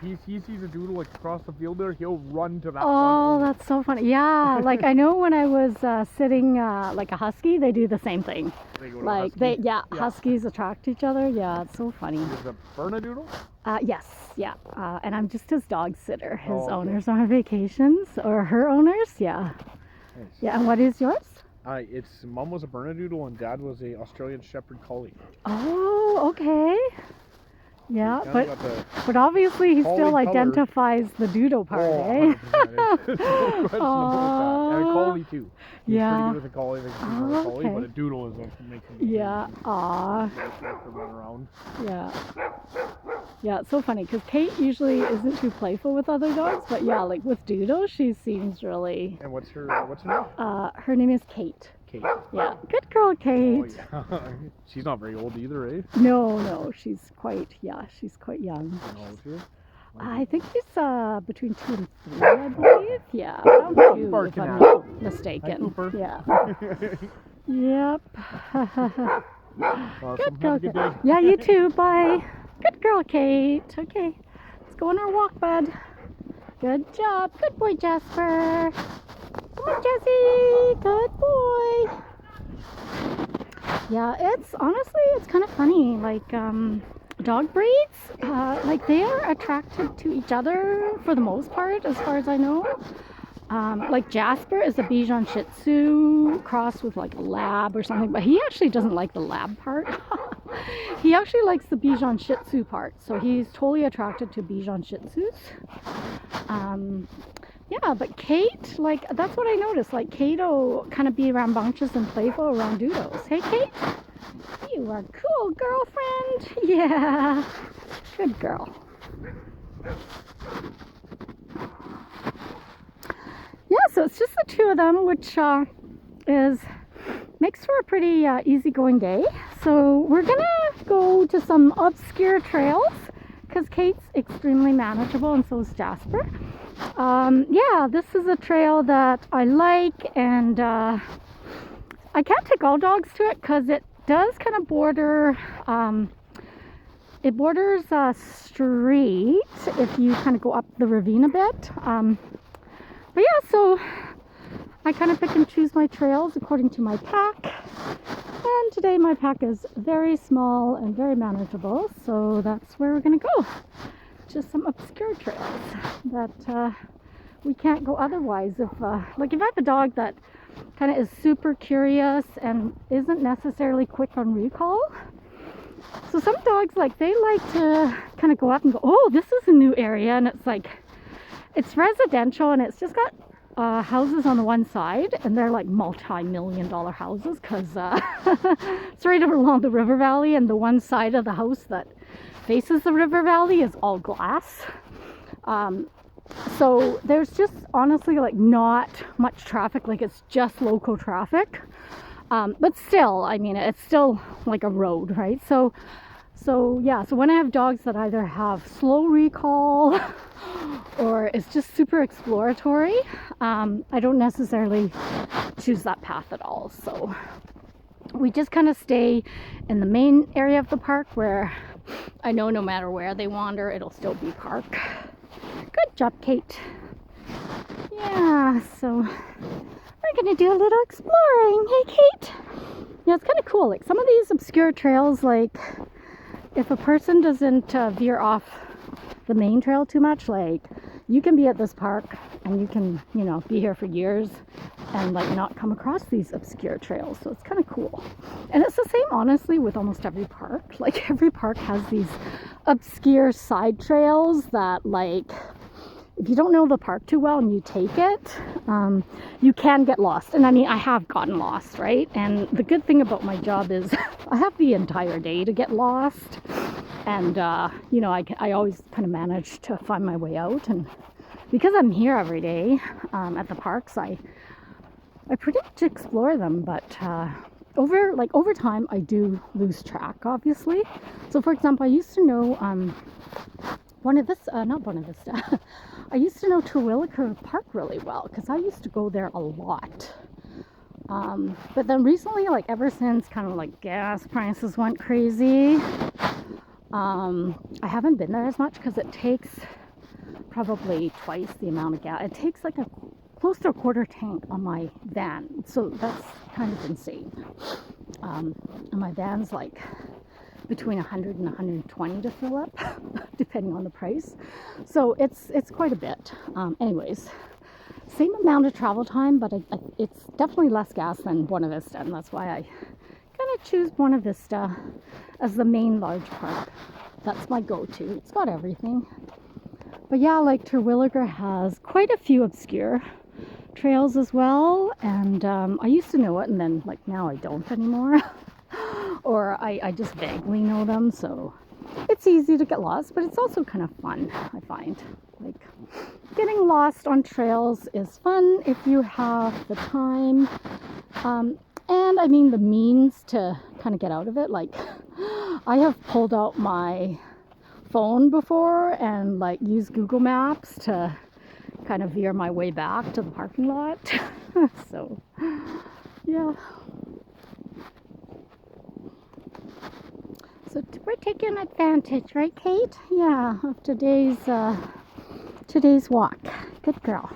Like he sees a doodle like across the field there, he'll run to that one. Oh, that's so funny. Yeah, like I know when I was sitting like a husky, they do the same thing. They go to Like huskies attract each other. Yeah, it's so funny. Is it Bernedoodle? Yes, yeah. And I'm just his dog sitter. His owners are on vacations, or her owners. Yeah. Nice. Yeah. And what is yours? Its mom was a Bernedoodle and dad was a Australian Shepherd Collie. Oh, okay. Yeah, But but obviously he still color. Identifies the doodle part, eh? No question about that. And a collie too. He's Yeah. pretty good with a collie. He's a collie, but a doodle is what makes him. Yeah. Aw. Around. Yeah. Yeah, it's so funny because Kate usually isn't too playful with other dogs, but yeah, like with Doodle, she seems really. And what's her name? Her name is Kate. Kate. Yeah, good girl, Kate. Oh, yeah. She's not very old either, eh? No, she's quite young. How old is she? I think she's between 2 and 3, I believe. Yeah, around 2 if I'm not mistaken. Yeah. Yep. Awesome. Good girl, Have a good day. Yeah, you too. Bye. Good girl, Kate. Okay, let's go on our walk, bud. Good job. Good boy, Jasper. Come on, Jesse. Good boy. Yeah, it's kind of funny. Like, dog breeds, like they are attracted to each other for the most part, as far as I know. Like Jasper is a Bichon Shih Tzu crossed with like a Lab or something, but he actually doesn't like the Lab part. He actually likes the Bichon Shih Tzu part, so he's totally attracted to Bichon Shih Tzus. Yeah, but Kate, like that's what I noticed. Like Kate'll kind of be rambunctious and playful around doodles. Hey, Kate, you are cool, girlfriend. Yeah, good girl. Yeah, so it's just the two of them, which makes for a pretty easygoing day. So we're gonna go to some obscure trails because Kate's extremely manageable and so is Jasper. Yeah, this is a trail that I like, and I can't take all dogs to it because it does kind of border, it borders a street if you kind of go up the ravine a bit. But yeah, so I kind of pick and choose my trails according to my pack. And today my pack is very small and very manageable, so that's where we're going to go. Just some obscure trails that we can't go otherwise. If I have a dog that kind of is super curious and isn't necessarily quick on recall. So some dogs, like, they like to kind of go up and go, oh, this is a new area, and it's like, it's residential and it's just got houses on the one side, and they're like multi-million-dollar houses because it's right over along the river valley, and the one side of the house that faces the river valley is all glass. So there's just honestly like not much traffic, like it's just local traffic. But still, I mean, it's still like a road, right? So yeah, so when I have dogs that either have slow recall or it's just super exploratory, I don't necessarily choose that path at all. So we just kind of stay in the main area of the park where I know no matter where they wander, it'll still be park. Good job, Kate. Yeah, so we're gonna do a little exploring. Hey, Kate. Yeah, it's kind of cool. Like some of these obscure trails, like if a person doesn't veer off the main trail too much, like you can be at this park and you can, you know, be here for years and like not come across these obscure trails. So it's kind of cool. And it's the same, honestly, with almost every park. Like every park has these obscure side trails that, like, if you don't know the park too well and you take it, you can get lost. And I mean, I have gotten lost, right? And the good thing about my job is I have the entire day to get lost. And, you know, I always kind of manage to find my way out. And because I'm here every day at the parks, I pretty much explore them. But over time, I do lose track, obviously. So, for example, I used to know not Buena Vista. I used to know Terwilliger Park really well because I used to go there a lot. But then recently, like ever since kind of like gas prices went crazy, I haven't been there as much because it takes probably twice the amount of gas. It takes like close to a quarter tank on my van, so that's kind of insane. And my van's like between 100 and 120 to fill up, depending on the price. So it's quite a bit. Anyways, same amount of travel time, but it's definitely less gas than Buena Vista, and that's why I kind of choose Buena Vista as the main large park. That's my go-to. It's got everything. But yeah, like Terwilliger has quite a few obscure trails as well, and I used to know it, and then like now I don't anymore. Or I just vaguely know them, so it's easy to get lost, but it's also kind of fun, I find. Like, getting lost on trails is fun if you have the time, and I mean the means to kind of get out of it. Like, I have pulled out my phone before and like used Google Maps to kind of veer my way back to the parking lot. So, yeah. So we're taking advantage, right, Kate? Yeah, of today's walk. Good girl.